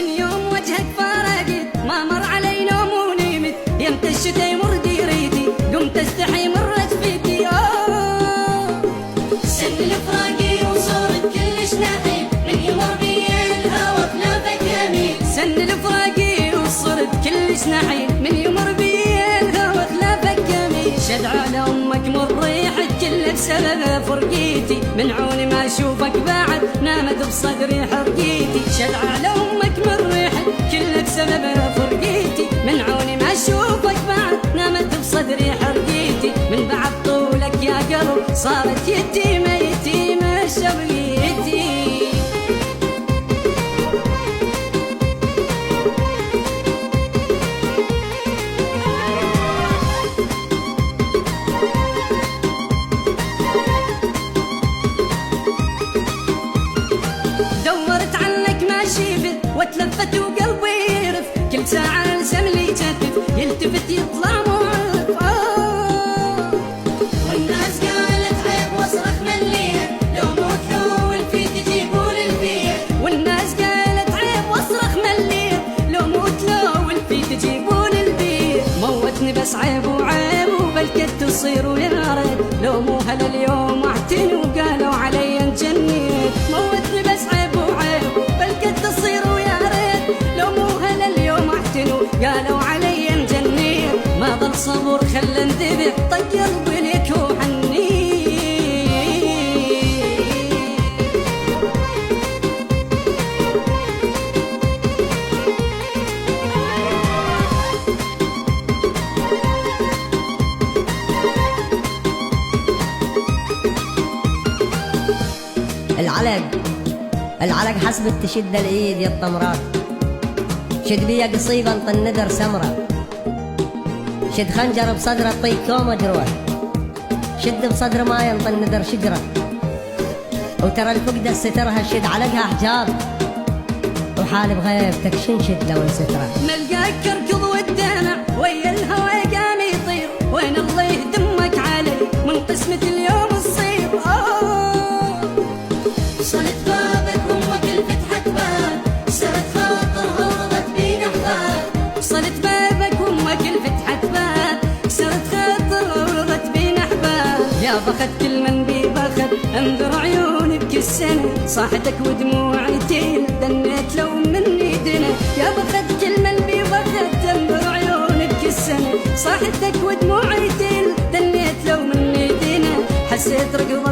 من يوم وجهك فارقت ما مر علي نوم ونمت، يمتى الشتا يمر ديريتي قمت استحي مرت فيكي. سن الفراقي وصورت كلش نحيل من يمر بي الهوى بلافك يمين. سن الفراقي وصرت كلش نحيل من يمر بي الهوى خلافك يمين. شد على امك من ريحك كله بسبب فرقيتي، من عوني ما اشوفك بعد نامت بصدري حرقيتي. شد على امك من ريحك كله بسبب فرقيتي، من عوني ما اشوفك بعد نامت بصدري حرقيتي. من بعد طولك يا قلب صارت يتيمه يتيمه شبقيتي. دورت عنك ما شفت واتلفت وقلبي يرف، كل ساعة السم لي يجدف يلتفت يطلع معرف. والناس قالت عيب واصرخ مليت لو موت لو والفي تجيبوا للبيت. والناس قالت عيب واصرخ مليت لو موت لو والفي تجيبوا للبيت. موتني بس عيب وعيب وبلكت تصير ويا ريت، لو مو هلا اليوم اعتني وقالوا علي انجنيت. موتني بس عيب وعيب بلكت تصير ويا ريت، لو مو هلا اليوم اعتني قالوا علي انجنيت. ما ظل صبر خلى انذبح طق قلبي لك وحنيت. العلق حسبت تشد الايد يا الطمرات، شد بيا قصيبه انطى الندر سمره، شد خنجر بصدره طيق كومه جروح، شد بصدر ما ينطى الندر شجره، وترى الفقده سترها شد علقها حجاب، وحالي بغيبتك شنشد لو انستره. ملقاك كركض والدمع ويا الهوى قام يطير، وين الله يهدمك علي من قسمة اليوم الصير. وصلت بابك وامك الفتحت باب، سرت خاطرها ورضت بينا احباب. وصلت بابك وامك الفتحت باب، سرت خاطرها ورضت بينا احباب. يا بخت كل من بي بخت انظر عيوني بكل سنة، صاحتك ودموعي تيل دنيت لو مني دنا. يا بخت كل من بي بخت انظر عيوني بكل سنة، صاحتك ودموعي تيل دنيت لو مني دنا. حسيت رقبة